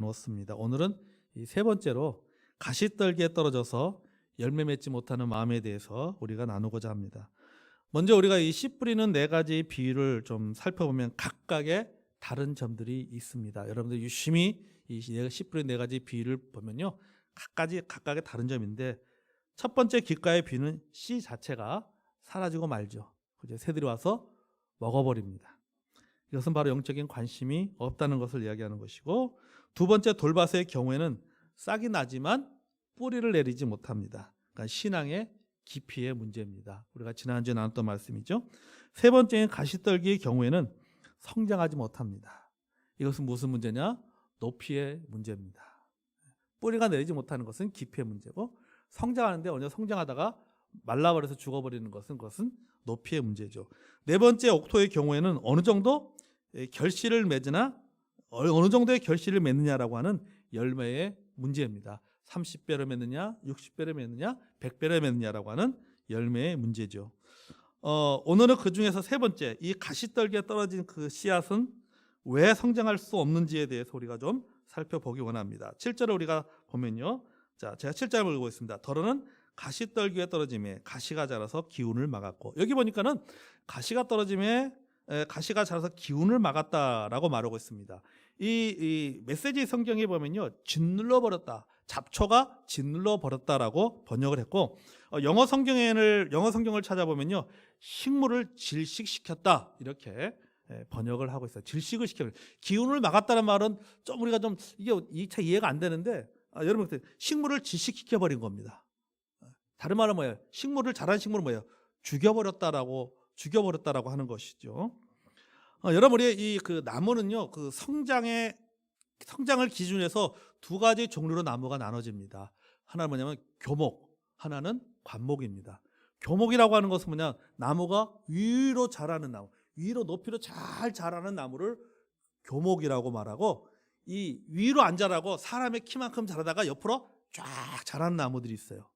놓습니다. 오늘은 이 세 번째로 가시떨기에 떨어져서 열매 맺지 못하는 마음에 대해서 우리가 나누고자 합니다. 먼저 우리가 이 씨 뿌리는 네 가지 비유를 좀 살펴보면 각각의 다른 점들이 있습니다. 여러분들 유심히 이 씨 뿌리는 네 가지 비유를 보면요, 각각의 다른 점인데, 첫 번째 귓가의 비유는 씨 자체가 사라지고 말죠. 그죠? 새들이 와서 먹어버립니다. 이것은 바로 영적인 관심이 없다는 것을 이야기하는 것이고, 두 번째 돌밭의 경우에는 싹이 나지만 뿌리를 내리지 못합니다. 그러니까 신앙의 깊이의 문제입니다. 우리가 지난주에 나눴던 말씀이죠. 세 번째인 가시떨기의 경우에는 성장하지 못합니다. 이것은 무슨 문제냐? 높이의 문제입니다. 뿌리가 내리지 못하는 것은 깊이의 문제고, 성장하는데 어느 성장하다가 말라버려서 죽어버리는 것은 높이의 문제죠. 네 번째 옥토의 경우에는 어느 정도 결실을 맺으나 어느 정도의 결실을 맺느냐라고 하는 열매의 문제입니다. 30배를 맺느냐, 60배를 맺느냐, 100배를 맺느냐라고 하는 열매의 문제죠. 오늘은 그 중에서 세 번째, 이 가시떨기에 떨어진 그 씨앗은 왜 성장할 수 없는지에 대해서 우리가 좀 살펴보기 원합니다. 7절을 우리가 보면요, 자, 제가 7절을 읽고 있습니다. 더러는 가시떨기에 떨어짐에 가시가 자라서 기운을 막았고, 여기 보니까는 가시가 떨어짐에 가시가 자라서 기운을 막았다라고 말하고 있습니다. 이 메시지 성경에 보면요, 짓눌러 버렸다, 잡초가 짓눌러 버렸다라고 번역을 했고, 영어 성경을 찾아보면요, 식물을 질식시켰다 이렇게 번역을 하고 있어요. 질식을 시켜. 기운을 막았다는 말은 좀 우리가 좀 이게 차 이해가 안 되는데, 여러분, 식물을 질식시켜 버린 겁니다. 다른 말은 뭐예요? 자란 식물은 뭐예요? 죽여버렸다라고 하는 것이죠. 여러분, 우리 그 나무는요, 그 성장을 기준해서 두 가지 종류로 나무가 나눠집니다. 하나는 뭐냐면 교목, 하나는 관목입니다. 교목이라고 하는 것은 뭐냐? 나무가 위로 자라는 나무, 위로 높이로 잘 자라는 나무를 교목이라고 말하고, 이 위로 안 자라고 사람의 키만큼 자라다가 옆으로 쫙 자라는 나무들이 있어요.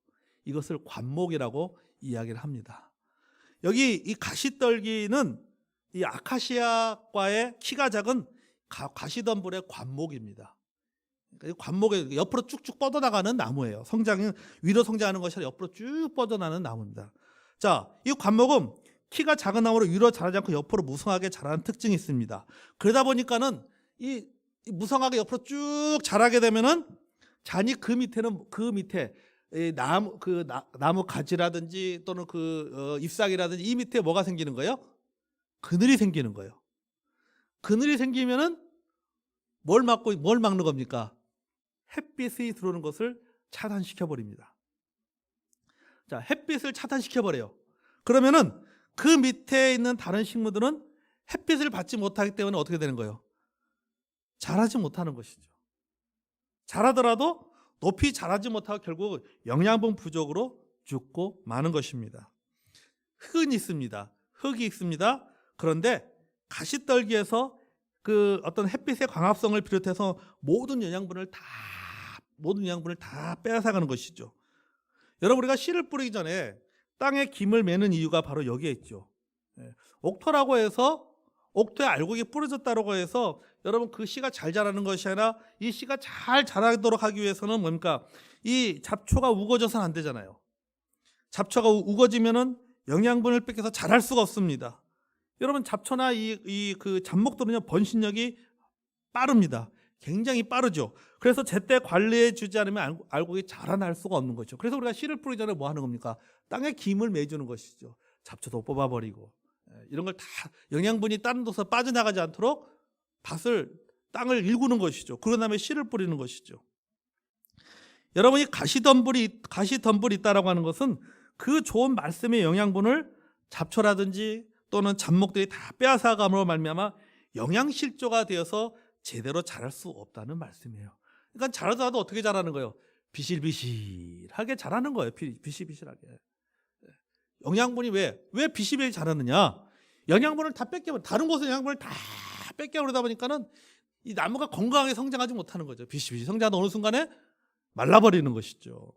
이것을 관목이라고 이야기를 합니다. 여기 이 가시떨기는 이 아카시아과의 키가 작은 가시덤불의 관목입니다. 그러니까 이 관목에 옆으로 쭉쭉 뻗어나가는 나무예요. 위로 성장하는 것이 아니라 옆으로 쭉 뻗어나가는 나무입니다. 자, 이 관목은 키가 작은 나무로 위로 자라지 않고 옆으로 무성하게 자라는 특징이 있습니다. 그러다 보니까는 이 무성하게 옆으로 쭉 자라게 되면은 잔이 그 밑에 나무 가지라든지 또는 잎사귀라든지 이 밑에 뭐가 생기는 거예요? 그늘이 생기는 거예요. 그늘이 생기면은 뭘 막는 겁니까? 햇빛이 들어오는 것을 차단시켜 버립니다. 자, 햇빛을 차단시켜 버려요. 그러면은 그 밑에 있는 다른 식물들은 햇빛을 받지 못하기 때문에 어떻게 되는 거예요? 자라지 못하는 것이죠. 자라더라도 높이 자라지 못하고 결국 영양분 부족으로 죽고 마는 것입니다. 흙이 있습니다. 그런데 가시떨기에서 그 어떤 햇빛의 광합성을 비롯해서 모든 영양분을 다 빼앗아가는 것이죠. 여러분, 우리가 씨를 뿌리기 전에 땅에 김을 매는 이유가 바로 여기에 있죠. 옥토라고 해서 옥토에 알곡이 뿌려졌다고 해서 여러분 그 씨가 잘 자라는 것이 아니라, 이 씨가 잘 자라도록 하기 위해서는 뭡니까? 이 잡초가 우거져서는 안 되잖아요. 잡초가 우거지면은 영양분을 뺏겨서 자랄 수가 없습니다. 여러분, 잡초나 그 잡목들은요, 번식력이 빠릅니다. 굉장히 빠르죠. 그래서 제때 관리해 주지 않으면 알곡이 자라날 수가 없는 거죠. 그래서 우리가 씨를 뿌리기 전에 뭐 하는 겁니까? 땅에 김을 매주는 것이죠. 잡초도 뽑아버리고, 이런 걸 다 영양분이 다른 곳에서 빠져나가지 않도록 땅을 일구는 것이죠. 그런 다음에 씨를 뿌리는 것이죠. 여러분이 가시덤불이 있다라고 하는 것은 그 좋은 말씀의 영양분을 잡초라든지 또는 잡목들이 다 빼앗아감으로 말미암아 영양실조가 되어서 제대로 자랄 수 없다는 말씀이에요. 그러니까 자라더라도 어떻게 자라는 거예요? 비실비실하게 자라는 거예요. 비실비실하게. 영양분이 왜 비실비실 자라느냐? 영양분을 다 다른 곳에 영양분을 다 그러다 보니까는 이 나무가 건강하게 성장하지 못하는 거죠. 비실비실 성장하다 어느 순간에 말라버리는 것이죠.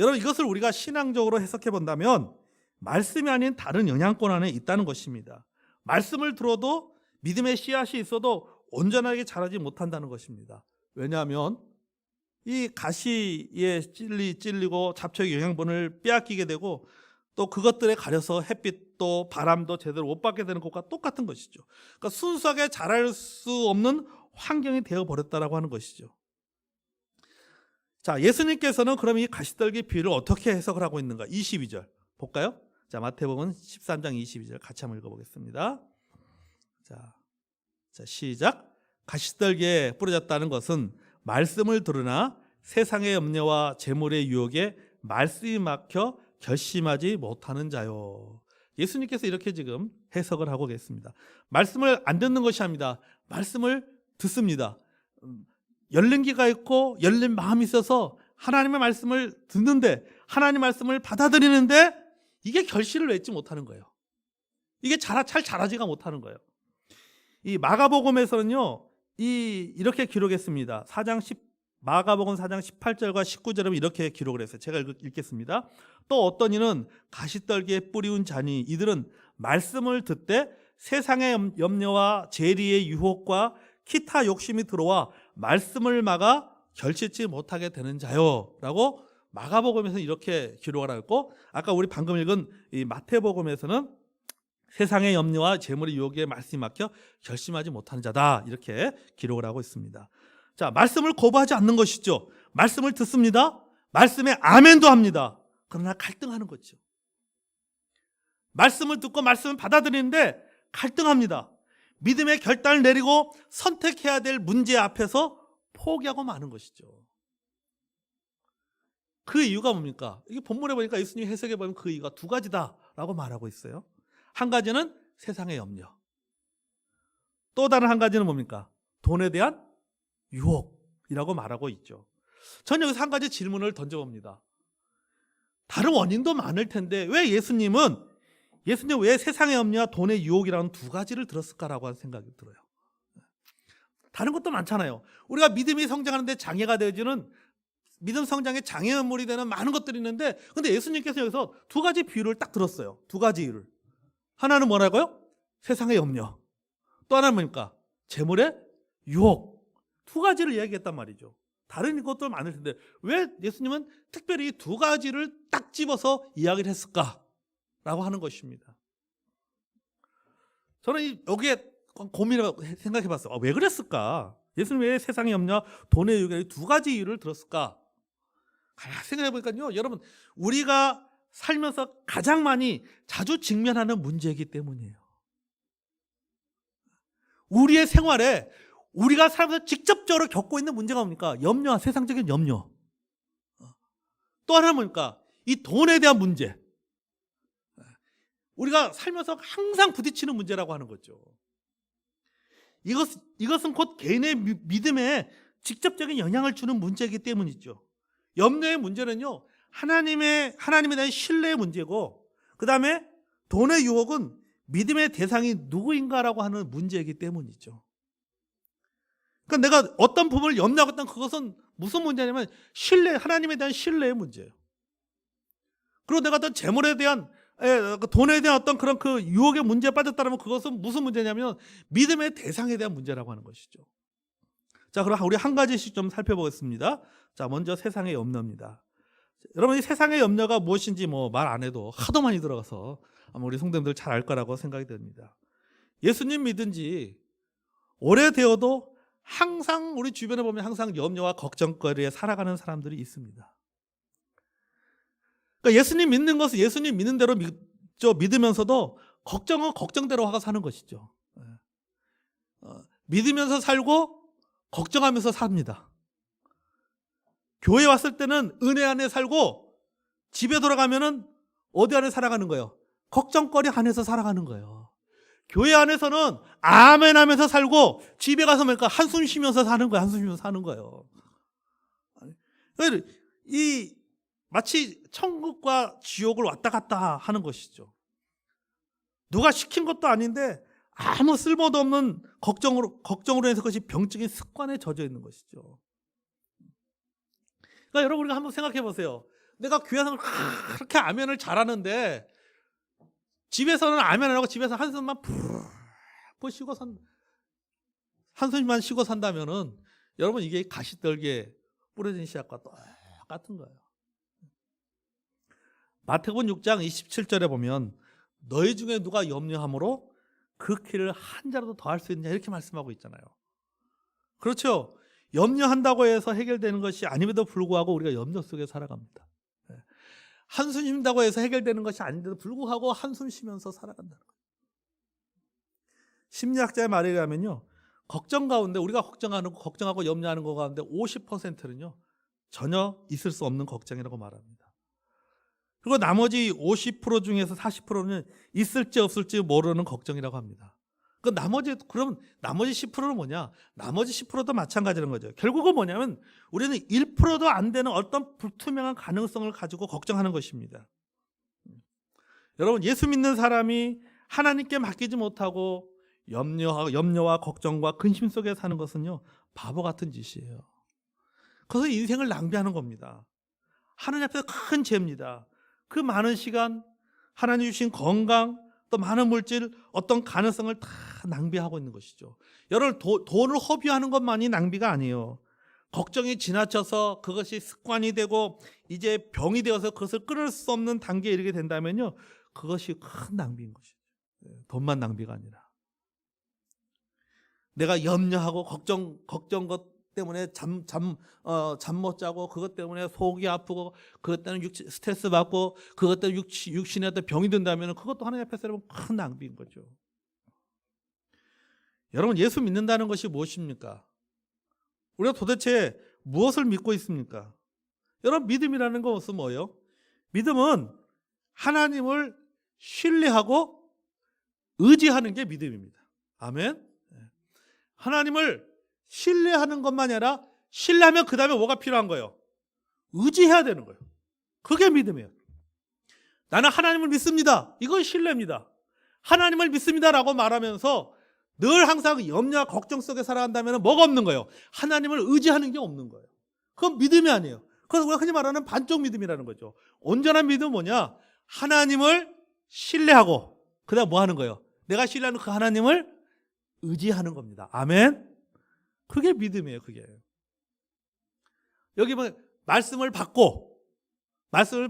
여러분, 이것을 우리가 신앙적으로 해석해 본다면 말씀이 아닌 다른 영양권 안에 있다는 것입니다. 말씀을 들어도 믿음의 씨앗이 있어도 온전하게 자라지 못한다는 것입니다. 왜냐하면 이 가시에 찔리고 잡초의 영양분을 빼앗기게 되고 또 그것들에 가려서 햇빛도 바람도 제대로 못 받게 되는 것과 똑같은 것이죠. 그러니까 순수하게 자랄 수 없는 환경이 되어버렸다라고 하는 것이죠. 자, 예수님께서는 그럼 이 가시떨기 비유를 어떻게 해석을 하고 있는가? 22절 볼까요? 자, 마태복음 13장 22절 같이 한번 읽어보겠습니다. 자, 시작. 가시떨기에 뿌려졌다는 것은 말씀을 들으나 세상의 염려와 재물의 유혹에 말씀이 막혀 결심하지 못하는 자요. 예수님께서 이렇게 지금 해석을 하고 계십니다. 말씀을 안 듣는 것이 아닙니다. 말씀을 듣습니다. 열린 귀가 있고 열린 마음이 있어서 하나님의 말씀을 듣는데, 하나님의 말씀을 받아들이는데 이게 결실을 맺지 못하는 거예요. 이게 잘 자라지가 못하는 거예요. 이 마가복음에서는요, 이렇게 기록했습니다. 마가복음 4장 18절과 19절에 이렇게 기록을 했어요. 제가 읽겠습니다. 또 어떤 이는 가시떨기에 뿌리운 자니 이들은 말씀을 듣되 세상의 염려와 재리의 유혹과 기타 욕심이 들어와 말씀을 막아 결실치 못하게 되는 자요 라고 마가복음에서는 이렇게 기록을 하고 있고, 아까 우리 방금 읽은 이 마태복음에서는 세상의 염려와 재물의 유혹에 말씀이 막혀 결심하지 못하는 자다 이렇게 기록을 하고 있습니다. 자, 말씀을 거부하지 않는 것이죠. 말씀을 듣습니다. 말씀에 아멘도 합니다. 그러나 갈등하는 거죠. 말씀을 듣고 말씀을 받아들이는데 갈등합니다. 믿음의 결단을 내리고 선택해야 될 문제 앞에서 포기하고 마는 것이죠. 그 이유가 뭡니까? 이게 본문에 보니까 예수님이 해석해 보면 그 이유가 두 가지다라고 말하고 있어요. 한 가지는 세상의 염려, 또 다른 한 가지는 뭡니까? 돈에 대한 유혹이라고 말하고 있죠. 저는 여기서 한 가지 질문을 던져봅니다. 다른 원인도 많을 텐데 왜 예수님 왜 세상의 염려와 돈의 유혹이라는 두 가지를 들었을까라고 하는 생각이 들어요. 다른 것도 많잖아요. 우리가 믿음이 성장하는데 장애가 되어지는, 믿음 성장의 장애물이 되는 많은 것들이 있는데, 근데 예수님께서 여기서 두 가지 비유를 딱 들었어요. 두 가지 이유를. 하나는 뭐라고요? 세상의 염려. 또 하나는 뭡니까? 재물의 유혹. 두 가지를 이야기했단 말이죠. 다른 것도 많을 텐데 왜 예수님은 특별히 두 가지를 딱 집어서 이야기를 했을까라고 하는 것입니다. 저는 여기에 고민을 생각해 봤어요. 왜 그랬을까? 예수님 왜 세상의 염려와 돈의 유혹에 두 가지 이유를 들었을까? 생각해 보니까요, 여러분, 우리가 살면서 가장 많이 자주 직면하는 문제이기 때문이에요. 우리의 생활에 우리가 살면서 직접적으로 겪고 있는 문제가 뭡니까? 염려와 세상적인 염려. 또 하나는 뭡니까? 이 돈에 대한 문제. 우리가 살면서 항상 부딪히는 문제라고 하는 거죠. 이것은 곧 개인의 믿음에 직접적인 영향을 주는 문제이기 때문이죠. 염려의 문제는요, 하나님에 대한 신뢰의 문제고, 그 다음에 돈의 유혹은 믿음의 대상이 누구인가라고 하는 문제이기 때문이죠. 그러니까 내가 어떤 부분을 염려하고 있다면 그것은 무슨 문제냐면 하나님에 대한 신뢰의 문제예요. 그리고 내가 어떤 재물에 대한, 돈에 대한 어떤 그런 그 유혹의 문제에 빠졌다면 그것은 무슨 문제냐면 믿음의 대상에 대한 문제라고 하는 것이죠. 자, 그럼 우리 한 가지씩 좀 살펴보겠습니다. 자, 먼저 세상의 염려입니다. 여러분, 이 세상의 염려가 무엇인지 말 안 해도 하도 많이 들어가서 아마 우리 성도님들 잘 알 거라고 생각이 됩니다. 예수님 믿은 지 오래되어도 항상 우리 주변에 보면 항상 염려와 걱정거리에 살아가는 사람들이 있습니다. 그러니까 예수님 믿는 것은 예수님 믿는 대로 믿으면서도 걱정은 걱정대로 하고 사는 것이죠. 믿으면서 살고 걱정하면서 삽니다. 교회 왔을 때는 은혜 안에 살고 집에 돌아가면은 어디 안에 살아가는 거예요? 걱정거리 안에서 살아가는 거예요. 교회 안에서는 아멘 하면서 살고 집에 가서 뭡니까? 한숨 쉬면서 사는 거예요. 한숨 쉬면서 사는 거예요. 마치 천국과 지옥을 왔다 갔다 하는 것이죠. 누가 시킨 것도 아닌데 아무 쓸모도 없는 걱정으로 해서 그것이 병적인 습관에 젖어 있는 것이죠. 그러니까 여러분, 우리가 한번 생각해 보세요. 내가 교회에서 그렇게 아멘을 잘하는데 집에서는 아멘 안 하고 집에서 한숨만 푹 쉬고 한숨만 쉬고 산다면은 여러분 이게 가시떨기에 뿌려진 씨앗과 똑같은 거예요. 마태복음 6장 27절에 보면 너희 중에 누가 염려함으로 그 키를 한 자라도 더 할 수 있느냐 이렇게 말씀하고 있잖아요. 그렇죠. 염려한다고 해서 해결되는 것이 아님에도 불구하고 우리가 염려 속에 살아갑니다. 한숨 쉰다고 해서 해결되는 것이 아닌데도 불구하고 한숨 쉬면서 살아간다는 거예요. 심리학자의 말에 의하면요, 걱정 가운데 우리가 걱정하고 염려하는 것 가운데 50%는요 전혀 있을 수 없는 걱정이라고 말합니다. 그리고 나머지 50% 중에서 40%는 있을지 없을지 모르는 걱정이라고 합니다. 그럼 나머지 10%는 뭐냐? 나머지 10%도 마찬가지라는 거죠. 결국은 뭐냐면 우리는 1%도 안 되는 어떤 불투명한 가능성을 가지고 걱정하는 것입니다. 여러분, 예수 믿는 사람이 하나님께 맡기지 못하고 염려와 걱정과 근심 속에 사는 것은요 바보 같은 짓이에요. 그래서 인생을 낭비하는 겁니다. 하나님 앞에서 큰 죄입니다. 그 많은 시간, 하나님 주신 건강, 또 많은 물질, 어떤 가능성을 다 낭비하고 있는 것이죠. 여러분, 돈을 허비하는 것만이 낭비가 아니에요. 걱정이 지나쳐서 그것이 습관이 되고 이제 병이 되어서 그것을 끊을 수 없는 단계에 이르게 된다면요 그것이 큰 낭비인 것이죠. 돈만 낭비가 아니라 내가 염려하고 걱정 것 때문에 잠 못 자고, 그것 때문에 속이 아프고, 그것 때문에 스트레스 받고, 그것 때문에 육신에 어떤 병이 든다면 그것도 하나님 앞에서 여러분 큰 낭비인 거죠. 여러분, 예수 믿는다는 것이 무엇입니까? 우리가 도대체 무엇을 믿고 있습니까? 여러분, 믿음이라는 것은 뭐예요? 믿음은 하나님을 신뢰하고 의지하는 게 믿음입니다. 아멘. 하나님을 신뢰하는 것만이 아니라 신뢰하면 그 다음에 뭐가 필요한 거예요? 의지해야 되는 거예요. 그게 믿음이에요. 나는 하나님을 믿습니다. 이건 신뢰입니다. 하나님을 믿습니다라고 말하면서 늘 항상 염려와 걱정 속에 살아간다면 뭐가 없는 거예요? 하나님을 의지하는 게 없는 거예요. 그건 믿음이 아니에요. 그건 우리가 흔히 말하는 반쪽 믿음이라는 거죠. 온전한 믿음은 뭐냐? 하나님을 신뢰하고 그 다음 뭐 하는 거예요? 내가 신뢰하는 그 하나님을 의지하는 겁니다. 아멘. 그게 믿음이에요. 그게. 여기 뭐 말씀을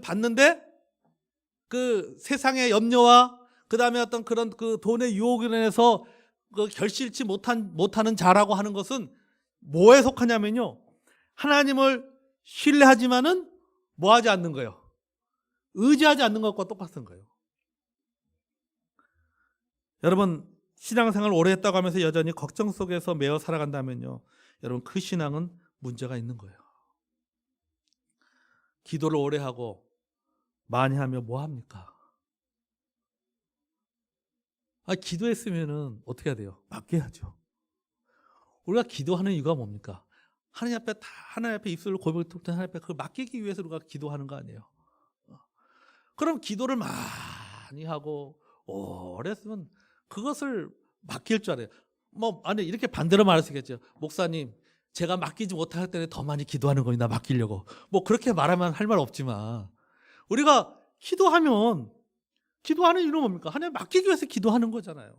받는데 그 세상의 염려와 그 다음에 어떤 그런 그 돈의 유혹으로 인해서 그 결실치 못하는 자라고 하는 것은 뭐에 속하냐면요, 하나님을 신뢰하지만은 뭐 하지 않는 거예요? 의지하지 않는 것과 똑같은 거예요. 여러분, 신앙생활 오래 했다고 하면서 여전히 걱정 속에서 매어 살아간다면요 여러분, 그 신앙은 문제가 있는 거예요. 기도를 오래 하고 많이 하면 뭐 합니까? 기도했으면은 어떻게 해야 돼요? 맡겨야죠. 우리가 기도하는 이유가 뭡니까? 하나님 앞에 입술로 고백을 통해 하나님 앞에 그걸 맡기기 위해서 우리가 기도하는 거 아니에요? 그럼 기도를 많이 하고 오래 했으면 그것을 맡길 줄 알아요. 이렇게 반대로 말할 수 있겠죠. 목사님, 제가 맡기지 못할 때는 더 많이 기도하는 겁니다. 맡기려고. 그렇게 말하면 할 말 없지만, 우리가 기도하는 이유는 뭡니까? 하나님 맡기기 위해서 기도하는 거잖아요.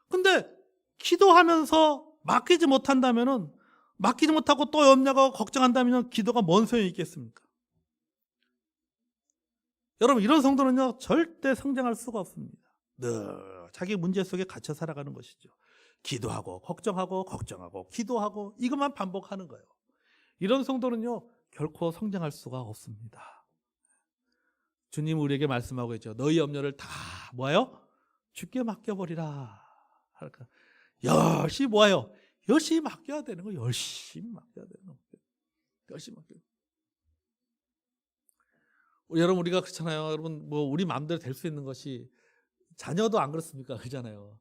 근데 기도하면서 맡기지 못한다면은, 맡기지 못하고 또 염려하고 걱정한다면 기도가 뭔 소용이 있겠습니까? 여러분, 이런 성도는요 절대 성장할 수가 없습니다. 늘 자기 문제 속에 갇혀 살아가는 것이죠. 기도하고 걱정하고 기도하고 이것만 반복하는 거예요. 이런 성도는요 결코 성장할 수가 없습니다. 주님 우리에게 말씀하고 있죠. 너희 염려를 다 뭐예요? 주께 맡겨버리라. 열심히 뭐예요? 열심히 맡겨야 되는 거예요. 열심히 맡겨야 되는 거예요. 열심히 맡겨야 돼요. 여러분, 우리가 그렇잖아요. 여러분, 우리 마음대로 될 수 있는 것이, 자녀도 안 그렇습니까? 그잖아요.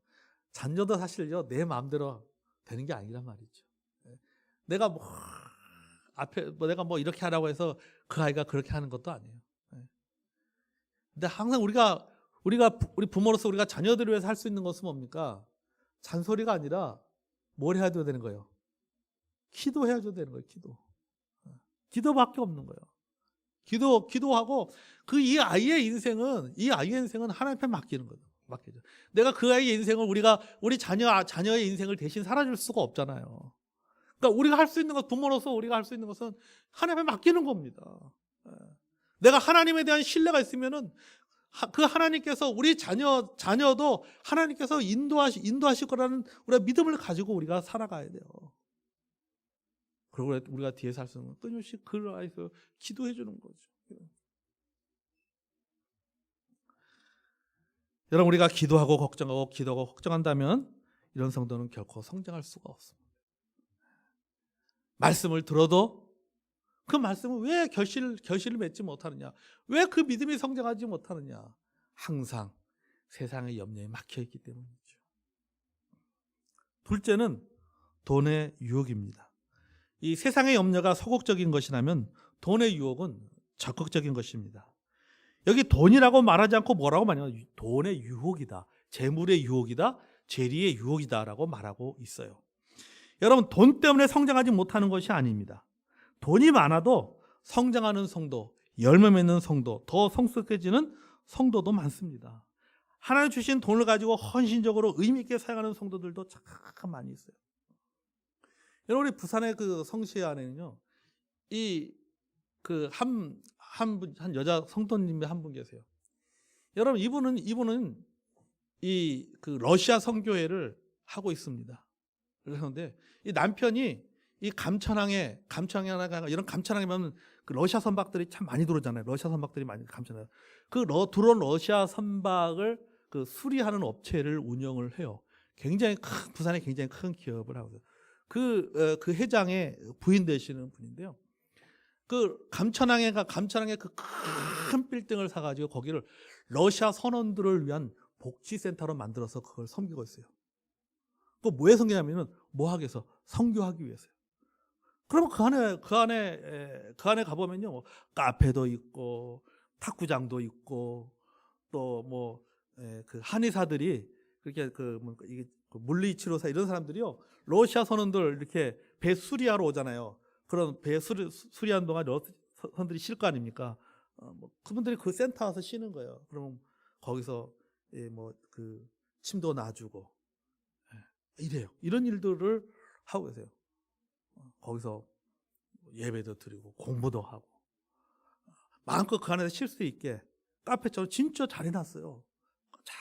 자녀도 사실요 내 마음대로 되는 게 아니란 말이죠. 내가 내가 이렇게 하라고 해서 그 아이가 그렇게 하는 것도 아니에요. 근데 항상 우리 부모로서 우리가 자녀들을 위해서 할 수 있는 것은 뭡니까? 잔소리가 아니라 뭘 해야 되는 거예요? 기도해야 되는 거예요. 기도밖에 없는 거예요. 기도하고 이 아이의 인생은 하나님 앞에 맡기는 거예요. 맡겨줘. 내가 그 아이의 인생을 우리 자녀의 인생을 대신 살아줄 수가 없잖아요. 그러니까 우리가 할 수 있는 것, 부모로서 우리가 할 수 있는 것은 하나님에 맡기는 겁니다. 내가 하나님에 대한 신뢰가 있으면은 그 하나님께서 우리 자녀도 하나님께서 인도하실 거라는 우리가 믿음을 가지고 우리가 살아가야 돼요. 그리고 우리가 뒤에서 할 수 있는 건 끊임없이 그를 위해서 기도해 주는 거죠. 여러분, 우리가 기도하고 걱정한다면 이런 성도는 결코 성장할 수가 없습니다. 말씀을 들어도 그 말씀은 왜 결실을 맺지 못하느냐? 왜 그 믿음이 성장하지 못하느냐? 항상 세상의 염려에 막혀 있기 때문이죠. 둘째는 돈의 유혹입니다. 이 세상의 염려가 소극적인 것이라면 돈의 유혹은 적극적인 것입니다. 여기 돈이라고 말하지 않고 뭐라고 말하냐면 돈의 유혹이다, 재물의 유혹이다, 재리의 유혹이다라고 말하고 있어요. 여러분, 돈 때문에 성장하지 못하는 것이 아닙니다. 돈이 많아도 성장하는 성도, 열매 맺는 성도, 더 성숙해지는 성도도 많습니다. 하나님 주신 돈을 가지고 헌신적으로 의미 있게 사용하는 성도들도 참 많이 있어요. 여러분, 우리 부산의 그 성시 안에는요, 한 여자 성도님이 한 분 계세요. 여러분, 이분은 그 러시아 선교회를 하고 있습니다. 그런데 이 남편이 이 감천항에 이런 감천항에 보면 그 러시아 선박들이 참 많이 들어오잖아요. 러시아 선박들이 많이 감천항. 들어온 러시아 선박을 그 수리하는 업체를 운영을 해요. 부산에 굉장히 큰 기업을 하고 있어요. 그 회장의 부인 되시는 분인데요. 그 감천항에 그 큰 빌딩을 사가지고 거기를 러시아 선원들을 위한 복지센터로 만들어서 그걸 섬기고 있어요. 그 뭐에 섬기냐면은 뭐 하기 위해서? 선교하기 위해서요. 그러면 그 안에 가보면요, 뭐 카페도 있고 탁구장도 있고 또 그 한의사들이 그렇게 이게 물리치료사 이런 사람들이요, 러시아 선원들 이렇게 배 수리하러 오잖아요. 그런 배 수리하는 동안 선들이 쉴 거 아닙니까? 그분들이 그 센터 와서 쉬는 거예요. 그러면 거기서 그 침도 놔주고 이래요. 이런 일들을 하고 계세요. 거기서 예배도 드리고 공부도 하고 마음껏 그 안에서 쉴 수 있게 카페처럼 진짜 잘 해놨어요. 자,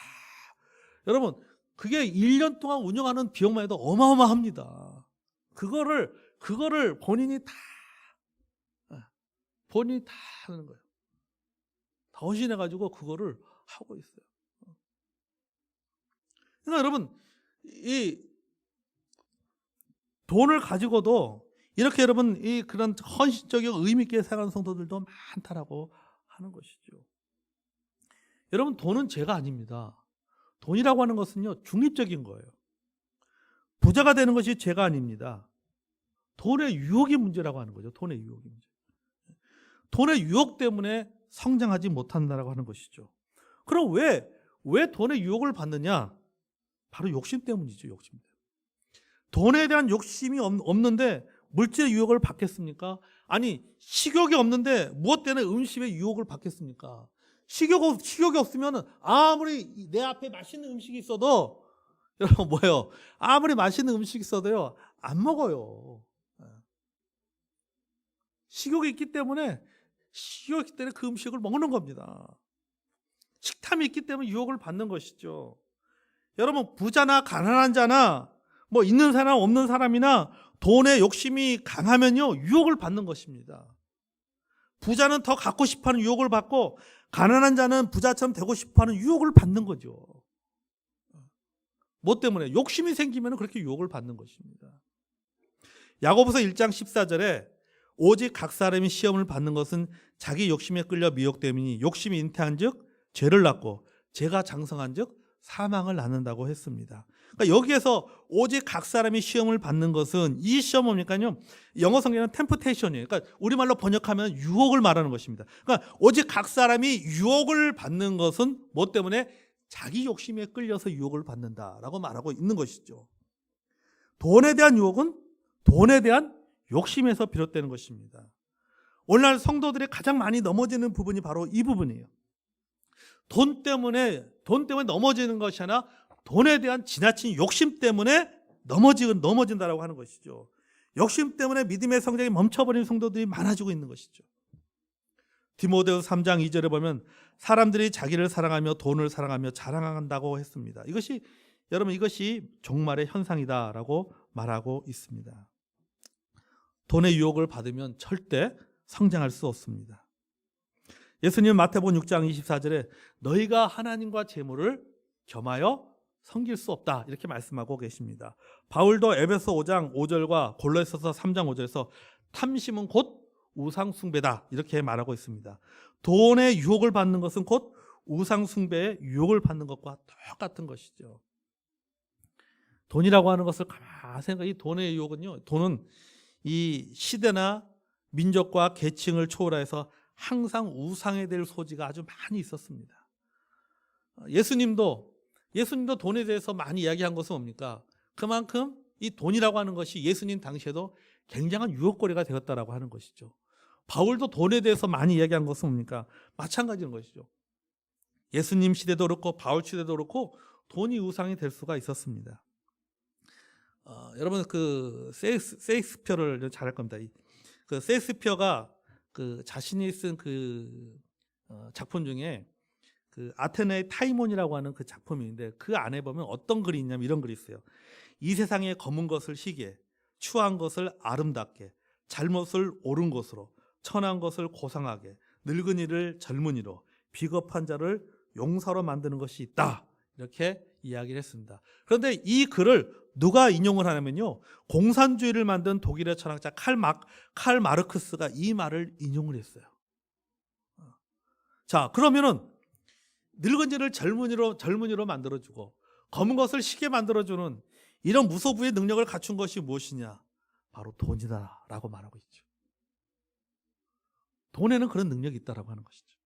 여러분, 그게 1년 동안 운영하는 비용만 해도 어마어마합니다. 그거를 본인이 다 하는 거예요. 다 헌신해가지고 그거를 하고 있어요. 그러니까 여러분, 이 돈을 가지고도 이렇게 여러분 그런 헌신적인 의미 있게 살아가는 성도들도 많다라고 하는 것이죠. 여러분, 돈은 죄가 아닙니다. 돈이라고 하는 것은요, 중립적인 거예요. 부자가 되는 것이 죄가 아닙니다. 돈의 유혹이 문제라고 하는 거죠. 돈의 유혹이 문제. 돈의 유혹 때문에 성장하지 못한다라고 하는 것이죠. 그럼 왜 돈의 유혹을 받느냐? 바로 욕심 때문이죠. 욕심 때문에. 돈에 대한 욕심이 없는데 물질의 유혹을 받겠습니까? 아니, 식욕이 없는데 무엇 때문에 음식의 유혹을 받겠습니까? 식욕이 없으면 아무리 내 앞에 맛있는 음식이 있어도, 여러분, 뭐예요? 아무리 맛있는 음식이 있어도요, 안 먹어요. 식욕이 있기 때문에 그 음식을 먹는 겁니다. 식탐이 있기 때문에 유혹을 받는 것이죠. 여러분, 부자나 가난한 자나 있는 사람 없는 사람이나 돈에 욕심이 강하면요, 유혹을 받는 것입니다. 부자는 더 갖고 싶어하는 유혹을 받고 가난한 자는 부자처럼 되고 싶어하는 유혹을 받는 거죠. 뭐 때문에? 욕심이 생기면 그렇게 유혹을 받는 것입니다. 야고보서 1장 14절에 오직 각 사람이 시험을 받는 것은 자기 욕심에 끌려 미혹됨이니 욕심이 잉태한즉 죄를 낳고 죄가 장성한즉 사망을 낳는다고 했습니다. 그러니까 여기에서 오직 각 사람이 시험을 받는 것은, 이 시험 뭡니까요? 영어 성경은 템프테이션이에요. 그러니까 우리말로 번역하면 유혹을 말하는 것입니다. 그러니까 오직 각 사람이 유혹을 받는 것은 뭐 때문에? 자기 욕심에 끌려서 유혹을 받는다라고 말하고 있는 것이죠. 돈에 대한 유혹은 돈에 대한 욕심에서 비롯되는 것입니다. 오늘날 성도들이 가장 많이 넘어지는 부분이 바로 이 부분이에요. 돈 때문에 넘어지는 것이 아니라 돈에 대한 지나친 욕심 때문에 넘어진다라고 하는 것이죠. 욕심 때문에 믿음의 성장이 멈춰버린 성도들이 많아지고 있는 것이죠. 디모데후서 3장 2절에 보면 사람들이 자기를 사랑하며 돈을 사랑하며 자랑한다고 했습니다. 여러분 이것이 종말의 현상이다라고 말하고 있습니다. 돈의 유혹을 받으면 절대 성장할 수 없습니다. 예수님 마태복음 6장 24절에 너희가 하나님과 재물을 겸하여 섬길 수 없다 이렇게 말씀하고 계십니다. 바울도 에베소 5장 5절과 골로새서 3장 5절에서 탐심은 곧 우상 숭배다 이렇게 말하고 있습니다. 돈의 유혹을 받는 것은 곧 우상 숭배의 유혹을 받는 것과 똑같은 것이죠. 돈이라고 하는 것을 가만히 생각해. 이 돈의 유혹은요, 돈은 이 시대나 민족과 계층을 초월해서 항상 우상에 될 소지가 아주 많이 있었습니다. 예수님도 돈에 대해서 많이 이야기한 것은 뭡니까? 그만큼 이 돈이라고 하는 것이 예수님 당시에도 굉장한 유혹거리가 되었다라고 하는 것이죠. 바울도 돈에 대해서 많이 이야기한 것은 뭡니까? 마찬가지인 것이죠. 예수님 시대도 그렇고 바울 시대도 그렇고 돈이 우상이 될 수가 있었습니다. 여러분 그 셰익스피어를 잘 알 겁니다. 그 셰익스피어가 그 자신이 쓴 그 작품 중에 그 아테네의 타이몬이라고 하는 그 작품이 있는데 그 안에 보면 어떤 글이 있냐면 이런 글이 있어요. 이 세상의 검은 것을 희게, 추한 것을 아름답게, 잘못을 옳은 것으로, 천한 것을 고상하게, 늙은이를 젊은이로, 비겁한 자를 용사로 만드는 것이 있다. 이렇게 이야기를 했습니다. 그런데 이 글을 누가 인용을 하냐면요, 공산주의를 만든 독일의 철학자 칼 마르크스가 이 말을 인용을 했어요. 자, 그러면은 늙은이를 젊은이로 만들어주고 검은 것을 희게 만들어주는 이런 무소부의 능력을 갖춘 것이 무엇이냐? 바로 돈이다라고 말하고 있죠. 돈에는 그런 능력이 있다라고 하는 것이죠.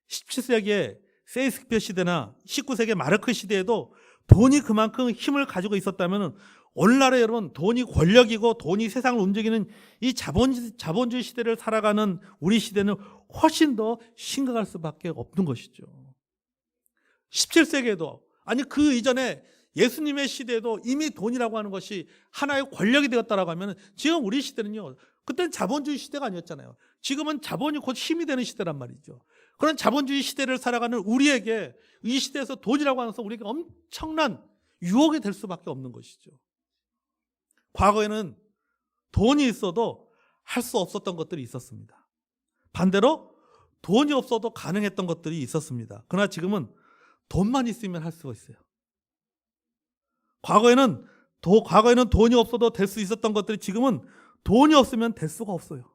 17세기에 셰익스피어 시대나 19세기 마르크 시대에도 돈이 그만큼 힘을 가지고 있었다면 오늘날에 여러분 돈이 권력이고 돈이 세상을 움직이는 이 자본주의 시대를 살아가는 우리 시대는 훨씬 더 심각할 수밖에 없는 것이죠. 17세기에도 아니 그 이전에 예수님의 시대에도 이미 돈이라고 하는 것이 하나의 권력이 되었다라고 하면 지금 우리 시대는요, 그때는 자본주의 시대가 아니었잖아요. 지금은 자본이 곧 힘이 되는 시대란 말이죠. 그런 자본주의 시대를 살아가는 우리에게 이 시대에서 돈이라고 하는 것은 우리에게 엄청난 유혹이 될 수밖에 없는 것이죠. 과거에는 돈이 있어도 할 수 없었던 것들이 있었습니다. 반대로 돈이 없어도 가능했던 것들이 있었습니다. 그러나 지금은 돈만 있으면 할 수가 있어요. 과거에는 돈이 없어도 될 수 있었던 것들이 지금은 돈이 없으면 될 수가 없어요.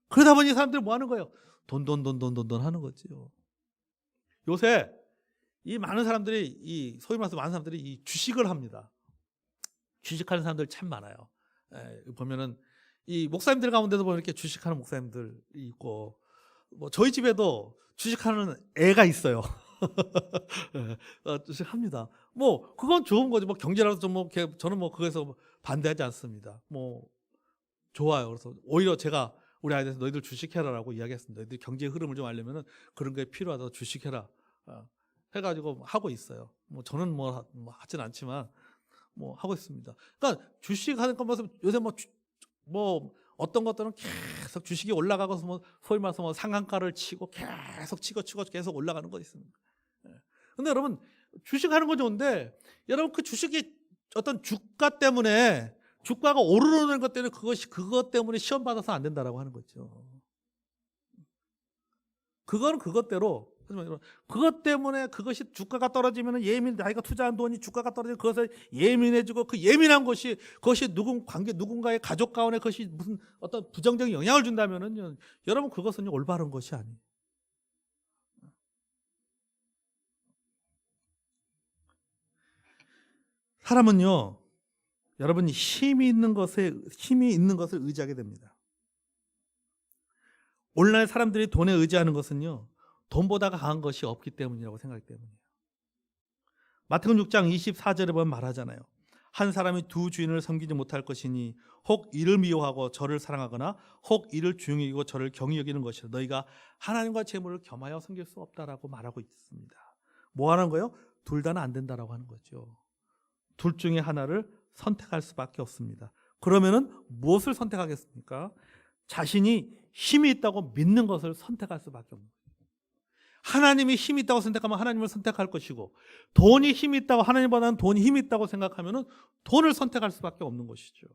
그러다 보니 사람들이 뭐 하는 거예요? 돈 하는 거지요. 요새 이 많은 사람들이 소위 말해서 많은 사람들이 이 주식을 합니다. 주식하는 사람들 참 많아요. 보면은 이 목사님들 가운데도 보면 이렇게 주식하는 목사님들이 있고, 뭐 저희 집에도 주식하는 애가 있어요. 주식합니다. 뭐 그건 좋은 거죠. 뭐 경제라서 저는 뭐 그거에서 반대하지 않습니다. 뭐 좋아요. 그래서 오히려 제가 우리 아이들한테 너희들 주식해라라고 이야기했습니다. 너희들 경제 흐름을 좀 알려면은 그런 게 필요하다. 주식해라. 해가지고 하고 있어요. 뭐 저는 뭐 하진 않지만 뭐 하고 있습니다. 그러니까 주식하는 것 모습 요새 뭐 어떤 것들은 계속 주식이 올라가고 뭐 소위 말해서 뭐 상한가를 치고 계속 치고 계속 올라가는 거 있습니다. 근데 여러분 주식하는 건 좋은데 여러분 그 주식이 어떤 주가 때문에 주가가 오르는 것 때문에 그것 때문에 시험 받아서 안 된다라고 하는 거죠. 그거는 그것대로 그것 때문에 그것이 주가가 떨어지면 나이가 투자한 돈이 주가가 떨어지면 그것에 예민해지고 그 예민한 것이 그것이 누군가의 가족 가운데 그것이 무슨 어떤 부정적인 영향을 준다면은 여러분 그것은 올바른 것이 아니에요. 사람은요, 여러분 힘이 있는 것을 의지하게 됩니다. 오늘날 사람들이 돈에 의지하는 것은요, 돈보다 강한 것이 없기 때문이라고 생각하기 때문이에요. 마태복음 6장 24절에 보면 말하잖아요. 한 사람이 두 주인을 섬기지 못할 것이니 혹 이를 미워하고 저를 사랑하거나 혹 이를 중히 여기고 저를 경히 여기는 것이라. 너희가 하나님과 재물을 겸하여 섬길 수 없다라고 말하고 있습니다. 뭐 하는 거예요? 둘 다는 안 된다라고 하는 거죠. 둘 중에 하나를 선택할 수밖에 없습니다. 그러면은 무엇을 선택하겠습니까? 자신이 힘이 있다고 믿는 것을 선택할 수밖에 없는 거예요. 하나님이 힘이 있다고 선택하면 하나님을 선택할 것이고, 돈이 힘이 있다고, 하나님보다는 돈이 힘이 있다고 생각하면은 돈을 선택할 수밖에 없는 것이죠.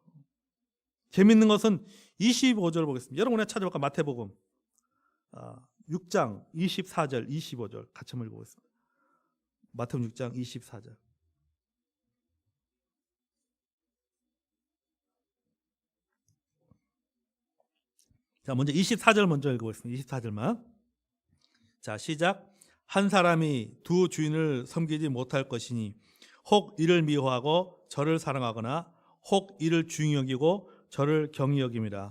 재밌는 것은 25절 보겠습니다. 여러분, 찾아볼까? 마태복음 6장 24절 25절 같이 한번 읽어보겠습니다. 마태복음 6장 24절. 자, 먼저 24절 먼저 읽어보겠습니다. 24절만. 자, 시작. 한 사람이 두 주인을 섬기지 못할 것이니 혹 이를 미워하고 저를 사랑하거나 혹 이를 중히 여기고 저를 경히 여김이라.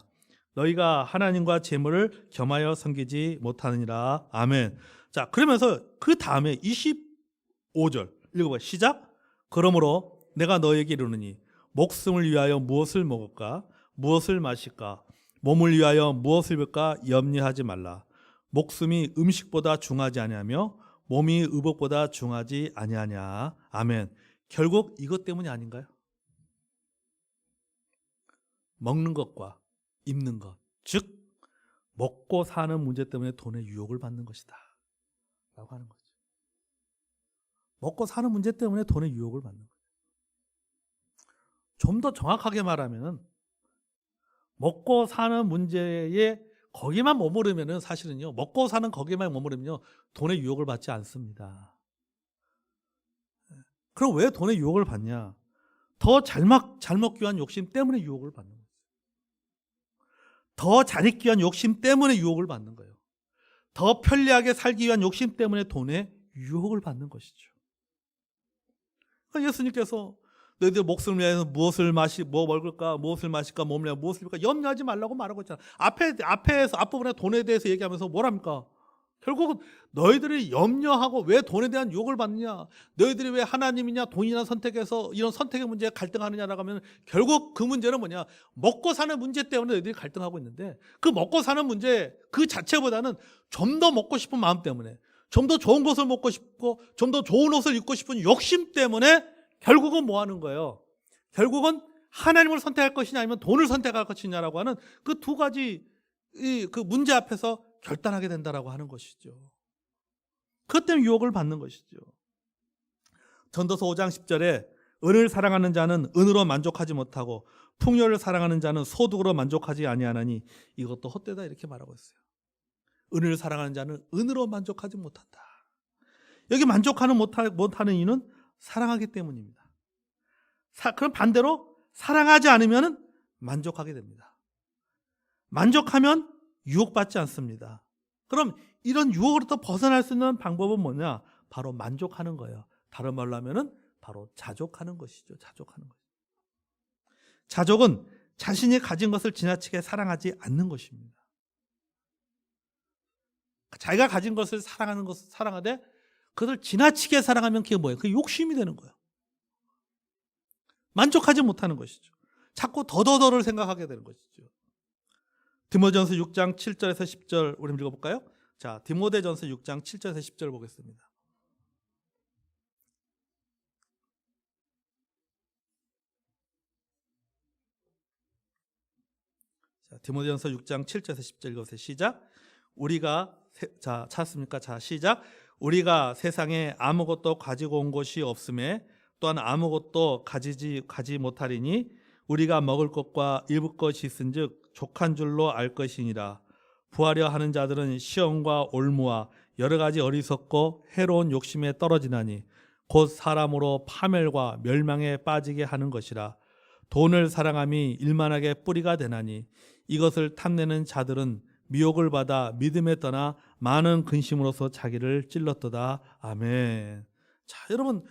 너희가 하나님과 재물을 겸하여 섬기지 못하느니라. 아멘. 자, 그러면서 그 다음에 25절 읽어봐요. 시작. 그러므로 내가 너에게 이르노니 목숨을 위하여 무엇을 먹을까 무엇을 마실까 몸을 위하여 무엇을 입을까 염려하지 말라. 목숨이 음식보다 중하지 아니하며 몸이 의복보다 중하지 아니하냐. 아멘. 결국 이것 때문이 아닌가요? 먹는 것과 입는 것, 즉 먹고 사는 문제 때문에 돈의 유혹을 받는 것이다 라고 하는 거죠. 먹고 사는 문제 때문에 돈의 유혹을 받는 거죠. 좀 더 정확하게 말하면 먹고 사는 문제에 거기만 머무르면은 사실은요, 먹고 사는 거기만 머무르면요 돈의 유혹을 받지 않습니다. 그럼 왜 돈의 유혹을 받냐? 더 잘 먹기 위한 욕심 때문에 유혹을 받는 거예요. 더 잘 입기 위한 욕심 때문에 유혹을 받는 거예요. 더 편리하게 살기 위한 욕심 때문에 돈의 유혹을 받는 것이죠. 그러니까 예수님께서 너희들 목숨을 위해서 무엇을 뭐 먹을까, 무엇을 마실까, 몸을 위하여 무엇을 입을까 염려하지 말라고 말하고 있잖아. 앞부분에 돈에 대해서 얘기하면서 뭐랍니까? 결국은 너희들이 염려하고 왜 돈에 대한 유혹을 받느냐, 너희들이 왜 하나님이냐 돈이냐 선택해서 이런 선택의 문제에 갈등하느냐라고 하면 결국 그 문제는 뭐냐, 먹고 사는 문제 때문에 너희들이 갈등하고 있는데, 그 먹고 사는 문제 그 자체보다는 좀 더 먹고 싶은 마음 때문에, 좀 더 좋은 것을 먹고 싶고 좀 더 좋은 옷을 입고 싶은 욕심 때문에 결국은 뭐 하는 거예요? 결국은 하나님을 선택할 것이냐 아니면 돈을 선택할 것이냐라고 하는 그 두 가지 그 문제 앞에서 결단하게 된다라고 하는 것이죠. 그것 때문에 유혹을 받는 것이죠. 전도서 5장 10절에 은을 사랑하는 자는 은으로 만족하지 못하고 풍요를 사랑하는 자는 소득으로 만족하지 아니하나니 이것도 헛되다 이렇게 말하고 있어요. 은을 사랑하는 자는 은으로 만족하지 못한다. 여기 만족하는 못하는 이유는 사랑하기 때문입니다. 그럼 반대로 사랑하지 않으면 만족하게 됩니다. 만족하면 유혹받지 않습니다. 그럼 이런 유혹으로부터 벗어날 수 있는 방법은 뭐냐? 바로 만족하는 거예요. 다른 말로 하면은 바로 자족하는 것이죠. 자족하는 거죠. 자족은 자신이 가진 것을 지나치게 사랑하지 않는 것입니다. 자기가 가진 것을 사랑하는 것을 사랑하되 그것을 지나치게 사랑하면 그게 뭐예요? 그게 욕심이 되는 거예요. 만족하지 못하는 것이죠. 자꾸 더더더를 생각하게 되는 것이죠. 디모데전서 6장 7절에서 10절 우리 한번 읽어볼까요? 자, 디모데전서 6장 7절에서 10절 보겠습니다. 자, 디모데전서 6장 7절에서 10절 읽어보세요. 시작. 자, 찾았습니까? 자, 시작. 우리가 세상에 아무것도 가지고 온 것이 없음에 또한 아무것도 가지 못하리니 우리가 먹을 것과 입을 것이 있은즉 족한 줄로 알 것이니라. 부하려 하는 자들은 시험과 올무와 여러 가지 어리석고 해로운 욕심에 떨어지나니 곧 사람으로 파멸과 멸망에 빠지게 하는 것이라. 돈을 사랑함이 일만하게 뿌리가 되나니 이것을 탐내는 자들은 미혹을 받아 믿음에 떠나 많은 근심으로서 자기를 찔렀도다. 아멘. 자, 여러분,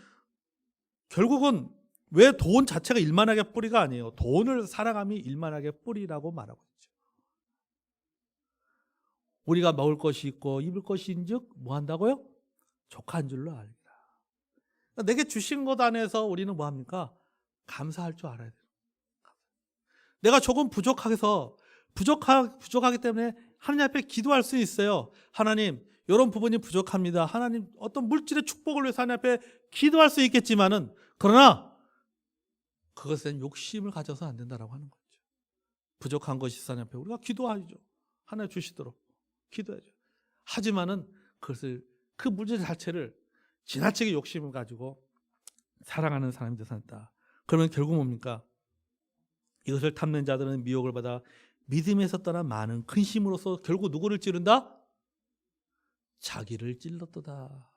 결국은 왜 돈 자체가 일만하게 뿌리가 아니에요. 돈을 사랑함이 일만하게 뿌리라고 말하고 있죠. 우리가 먹을 것이 있고 입을 것이 인즉 뭐 한다고요? 족한 줄로 알리라. 내게 주신 것 안에서 우리는 뭐 합니까? 감사할 줄 알아야 돼요. 내가 조금 부족하기 때문에 하나님 앞에 기도할 수 있어요. 하나님, 이런 부분이 부족합니다. 하나님, 어떤 물질의 축복을 위해서 하나님 앞에 기도할 수 있겠지만은, 그러나 그것은 욕심을 가져서 안 된다라고 하는 거죠. 부족한 것이 있어 하나님 앞에 우리가 기도하죠. 하나님 주시도록 기도하죠. 하지만은 그 물질 자체를 지나치게 욕심을 가지고 사랑하는 사람이 되서 한다. 그러면 결국 뭡니까? 이것을 탐내는 자들은 미혹을 받아 믿음에서 떠난 많은 근심으로써 결국 누구를 찌른다? 자기를 찔렀도다.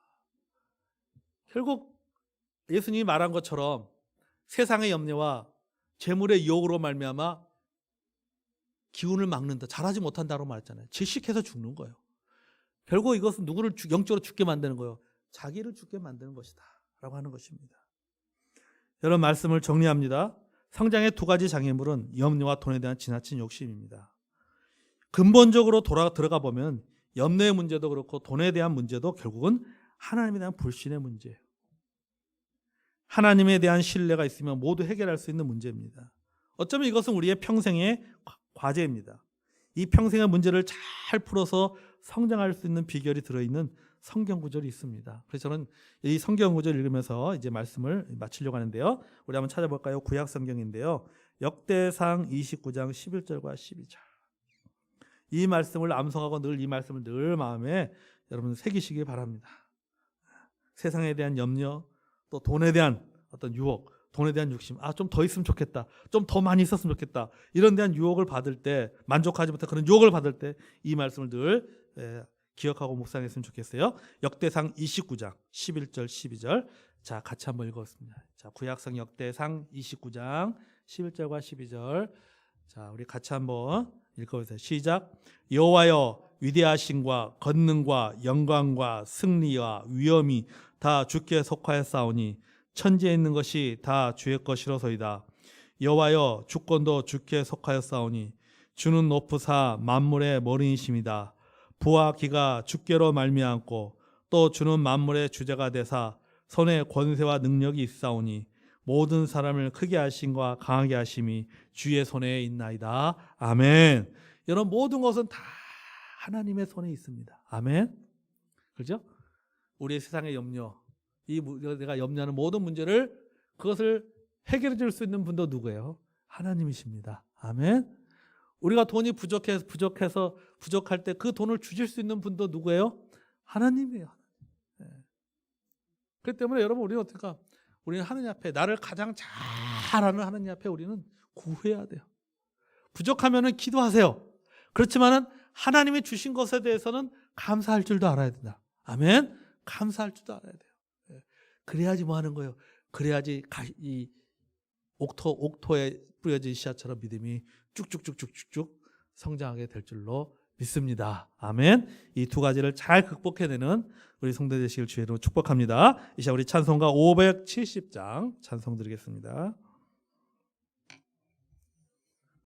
결국 예수님이 말한 것처럼 세상의 염려와 재물의 유혹으로 말미암아 기운을 막는다, 잘하지 못한다고 말했잖아요. 질식해서 죽는 거예요. 결국 이것은 누구를 영적으로 죽게 만드는 거예요. 자기를 죽게 만드는 것이다 라고 하는 것입니다. 이런 말씀을 정리합니다. 성장의 두 가지 장애물은 염려와 돈에 대한 지나친 욕심입니다. 근본적으로 들어가 보면 염려의 문제도 그렇고 돈에 대한 문제도 결국은 하나님에 대한 불신의 문제예요. 하나님에 대한 신뢰가 있으면 모두 해결할 수 있는 문제입니다. 어쩌면 이것은 우리의 평생의 과제입니다. 이 평생의 문제를 잘 풀어서 성장할 수 있는 비결이 들어있는 성경 구절이 있습니다. 그래서 저는 이 성경 구절 읽으면서 이제 말씀을 마치려고 하는데요. 우리 한번 찾아볼까요? 구약 성경인데요. 역대상 29장 11절과 12절. 이 말씀을 암송하고 늘 이 말씀을 늘 마음에 여러분 새기시기 바랍니다. 세상에 대한 염려, 또 돈에 대한 어떤 유혹, 돈에 대한 욕심, 좀 더 있으면 좋겠다, 좀 더 많이 있었으면 좋겠다, 이런 대한 유혹을 받을 때, 만족하지 못한 그런 유혹을 받을 때 이 말씀을 늘 기억하고 묵상했으면 좋겠어요. 역대상 29장 11절 12절. 자, 같이 한번 읽었습니다. 자, 구약성 역대상 29장 11절과 12절. 자, 우리 같이 한번 읽어보세요. 시작. 여호와여, 위대하심과 권능과 영광과 승리와 위엄이 다 주께 속하였사오니 천지에 있는 것이 다 주의 것이로소이다. 여호와여, 주권도 주께 속하였사오니 주는 높으사 만물의 머리이심이다. 부와 기가 주께로 말미암고 또 주는 만물의 주제가 되사 손에 권세와 능력이 있사오니 모든 사람을 크게 하심과 강하게 하심이 주의 손에 있나이다. 아멘. 여러분, 모든 것은 다 하나님의 손에 있습니다. 아멘. 그렇죠? 우리의 세상의 염려, 내가 염려하는 모든 문제를, 그것을 해결해 줄 수 있는 분도 누구예요? 하나님이십니다. 아멘. 우리가 돈이 부족해서 부족할 때 그 돈을 주실 수 있는 분도 누구예요? 하나님이에요. 네. 그렇기 때문에 여러분, 우리는 어떨까? 우리는 하나님 앞에, 나를 가장 잘 아는 하나님 앞에 우리는 구해야 돼요. 부족하면은 기도하세요. 그렇지만은 하나님이 주신 것에 대해서는 감사할 줄도 알아야 된다. 아멘. 감사할 줄도 알아야 돼요. 네. 그래야지 뭐 하는 거예요? 그래야지 이 옥토에 뿌려진 씨앗처럼 믿음이 쭉쭉쭉쭉쭉 성장하게 될 줄로 믿습니다. 아멘. 이 두 가지를 잘 극복해내는 우리 성도 되시길 주의 이름으로 축복합니다. 이 시간 우리 찬송가 570장 찬송 드리겠습니다.